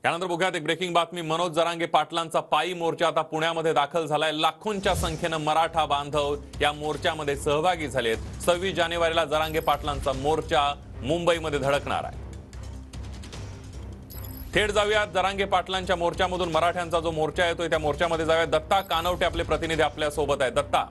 त्यानंतर बघूयात एक ब्रेकिंग बातमी। मनोज जरांगे पाटलांचा पायी मोर्चा आता पुण्यामध्ये दाखल झालाय। लाखोंच्या संख्येनं मराठा बांधव या मोर्चामध्ये सहभागी झालेत। 26 जानेवारीला जरांगे पाटलांचा मोर्चा मुंबईमध्ये धडकणार आहे। थेट जाऊयात जरांगे पाटलांच्या मोर्चामधून मराठ्यांचा जो मोर्चा येतोय त्या मोर्चामध्ये जाऊयात। दत्ता कानवटे आपले प्रतिनिधी आपल्या सोबत आहेत। दत्ता,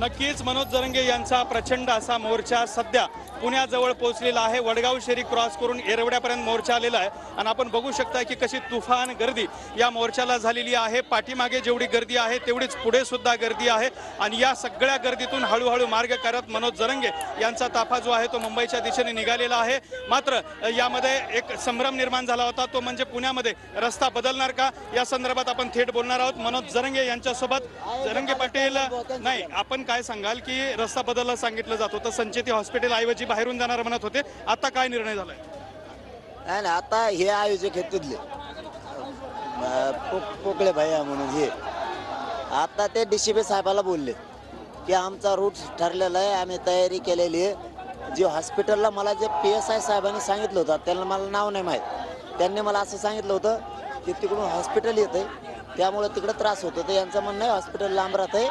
नक्कीच मनोज जरांगे यांचा प्रचंड असा मोर्चा सध्या पुण्याजवळ पोहोचलेला आहे। वडगाव शेरी क्रॉस करून येरवड्यापर्यंत मोर्चा आलेला आहे आणि आपण बघू शकता की कशी तुफान गर्दी या मोर्चाला झालेली आहे। पाठीमागे जेवढी गर्दी आहे तेवढीच पुढे सुद्धा गर्दी आहे आणि या सगळ्या गर्दीतून हळूहळू मार्ग करत मनोज जरांगे यांचा ताफा जो आहे तो मुंबईच्या दिशेने निघालेला आहे। मात्र यामध्ये एक संभ्रम निर्माण झाला होता, तो म्हणजे पुण्यामध्ये रस्ता बदलणार का या संदर्भात आपण थेट बोलणार आहोत मनोज जरांगे यांच्यासोबत। जरांगे पाटील, नाही आपण काय सांगाल की रस्ता बदलला सांगितलं जात होतं, संचेती हॉस्पिटल ऐवजी बाहेरून जाणार म्हणत होते, आता काय निर्णय झालाय? नाही ना, आता हे आयोजक आहेत तिथले पोकळे भैया म्हणून हे आता ते DCP साहेबाला बोलले की आमचा रूट ठरलेला आहे, आम्ही तयारी केलेली आहे। जे हॉस्पिटलला मला जे PSI साहेबांनी सांगितलं होतं, त्यांना मला नाव नाही माहीत, त्यांनी मला असं सांगितलं होतं की तिकडून हॉस्पिटल येतं त्यामुळे तिकडं त्रास होतो। तर यांचं म्हणणं आहे हॉस्पिटल लांब राहत आहे,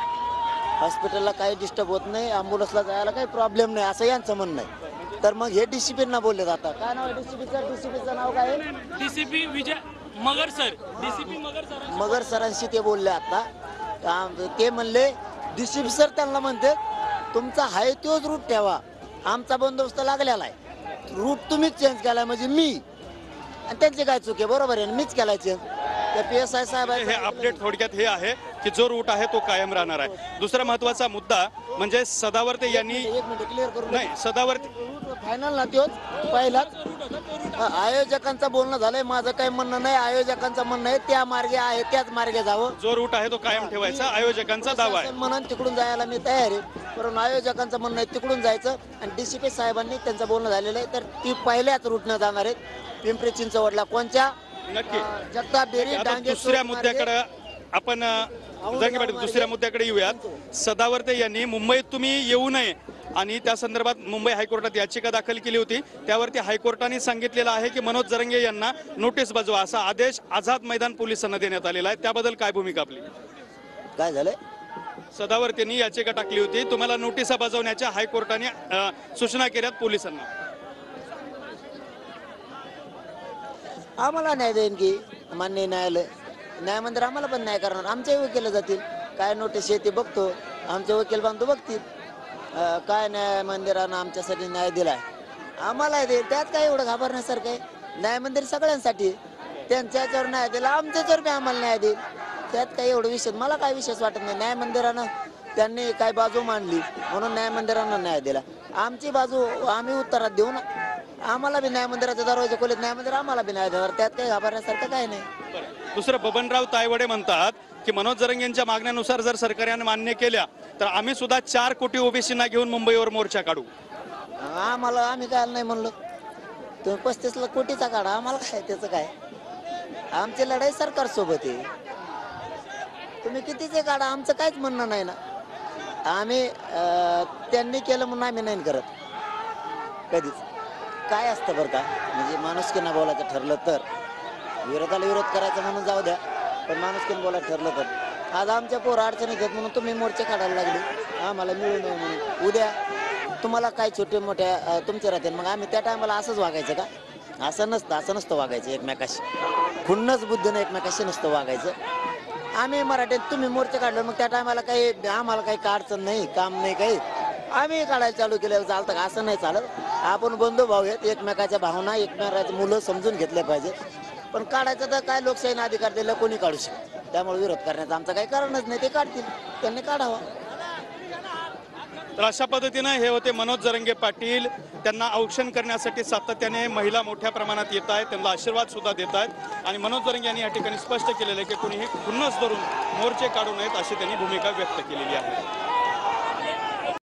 हॉस्पिटलला काही डिस्टर्ब होत नाही, ॲम्ब्युलन्सला जायला काही प्रॉब्लेम नाही असं यांचं म्हणणं आहे। तर मग हे DCPंना बोलले जातात। काय नाव आहे DCPचं नाव काय आहे? DCP विजय मगर सर, DCP मगर सरांशी ते बोलले आता। ते म्हणले DCP सर त्यांना म्हणते तुमचा हाय तोच रूट ठेवा, आमचा बंदोबस्त लागलेला आहे, रूट तुम्हीच चेंज केलाय म्हणजे मी, आणि त्यांची काय चूक आहे? बरोबर आहे, मीच केलाय चेंज। त्या PSI साहेब हे अपडेट थोडक्यात हे आहे की जो रूट आहे तो कायम राहणार आहे। दुसरा महत्त्वाचा मुद्दा म्हणजे सदावर्ते यांनी एक मिनिट क्लिअर करू नाही, सदावर्ते फायनल ना तोच पहिलाच आयोजकांचं बोलणं झालंय, माझं काही म्हणणं नाही, आयोजकांचं म्हणणं आहे त्या मार्गे आहे त्याच मार्गे जावं, जो रूट आहे तो कायम ठेवायचा आयोजकांचा दावा आहे म्हणून तिकडून जायला मी तयार आहे। पण आयोजकांचं म्हणणं आहे तिकडून जायचं आणि DCP साहेबांनी त्यांचं बोलणं झालेलं आहे, तर ती पहिल्याच रूटनं जाणार आहेत पिंपरी चिंचवडला। कोणच्या? नक्की। जगताप डेअरी आता डांगे दुसऱ्या मुद्द्याकडे आपण जरांगे पाटील दुसऱ्या मुद्द्याकडे येऊयात। सदावर्ते यांनी मुंबईत तुम्ही येऊ नये आणि त्या संदर्भात मुंबई हायकोर्टात याचिका दाखल केली होती, त्यावरती हायकोर्टाने सांगितलेलं आहे की मनोज जरांगे यांना नोटीस बजावा असा आदेश आझाद मैदान पोलिसांना देण्यात आलेला आहे। त्याबद्दल काय भूमिका आपली? काय झालंय? सदावर्तेंनी याचिका टाकली होती, तुम्हाला नोटिसा बजावण्याच्या हायकोर्टाने सूचना केल्यात पोलिसांना। आम्हाला न्याय देईन की मान्य न्यायालय, न्याय मंदिर आम्हाला पण न्याय करणार, आमचे वकील जातील, काय नोटीस येते बघतो, आमचे वकील बांधतो बघतील काय न्याय मंदिरानं आमच्यासाठी न्याय दिलाय, आम्हाला देईल, त्यात काय एवढं घाबरण्यासारखं आहे? न्याय मंदिर सगळ्यांसाठी, त्यांच्या याच्यावर न्याय दिला, आमच्याच्यावर बी आम्हाला न्याय देईल, त्यात काही एवढं विशेष मला काय विशेष वाटत नाही। न्याय मंदिरानं त्यांनी काय बाजू मांडली म्हणून न्याय मंदिरानं न्याय दिला, आमची बाजू आम्ही उत्तरात देऊ ना, आम्हाला बी न्याय मंदिराच्या दरवाजे खोलीत न्याय मंदिर आम्हाला बी न्याय देणार, त्यात काही घाबरण्यासारखं काय नाही। दुसरं बबनराव तायवडे म्हणतात की मनोज जरांगे यांच्या मागण्यानुसार जर सरकारने मान्य केल्या तर आम्ही सुद्धा 4 कोटी ओबीसींना घेऊन मुंबईवर मोर्चा काढू। आम्ही काय नाही म्हणलो, तुम्ही 35 कोटीचा काढा, आम्हाला काय त्याचं काय, आमची लढाई सरकार सोबत आहे, तुम्ही कितीचे काढा, आमचं काहीच म्हणणं नाही ना। आम्ही त्यांनी केलं म्हणून आम्ही नाही करत कधीच। काय असतं बरं का, म्हणजे माणुसकीनं बोलायचं ठरलं तर, विरोधाला विरोध करायचा म्हणून जाऊ द्या, पण माणुसकीनं बोलायचं ठरलं तर आज आमच्या पोरं अडचणीत आहेत म्हणून तुम्ही मोर्चे काढायला लागले, आम्हाला मिळू नये म्हणून। उद्या तुम्हाला काय छोटे मोठ्या तुमचे राहतील, मग आम्ही त्या टायमाला असंच वागायचं का? असं नसतं वागायचं एकमेकाशी, खुन्नच बुद्धीनं एकमेकाशी नसतं वागायचं। आम्ही मराठीत तुम्ही मोर्चे काढलं मग त्या टायमाला काही आम्हाला काही अडचण नाही, काम नाही काही, आम्ही काढायला चालू केलं चालतं का? असं नाही चालत, आपण बंधू भाऊ आहेत, एकमेकाच्या भावना एकमेकाच्या मुलं समजून घेतल्या पाहिजेत, पण काढायचं तर काय लोकशाहीने अधिकार दिला कोणी काढू शकतो, त्यामुळे विरोध करण्याचं आमचं काही कारणच नाही, ते काढतील, त्यांनी काढावा। तर अशा पद्धतीनं हे होते मनोज जरांगे पाटील, त्यांना औक्षण करण्यासाठी सातत्याने महिला मोठ्या प्रमाणात येत आहेत, त्यांना आशीर्वाद सुद्धा देत आहेत आणि मनोज जरांगे यांनी या ठिकाणी स्पष्ट केलेलं आहे की कुणीही खुन्नस धरून मोर्चे काढू नयेत अशी त्यांनी भूमिका व्यक्त केलेली आहे।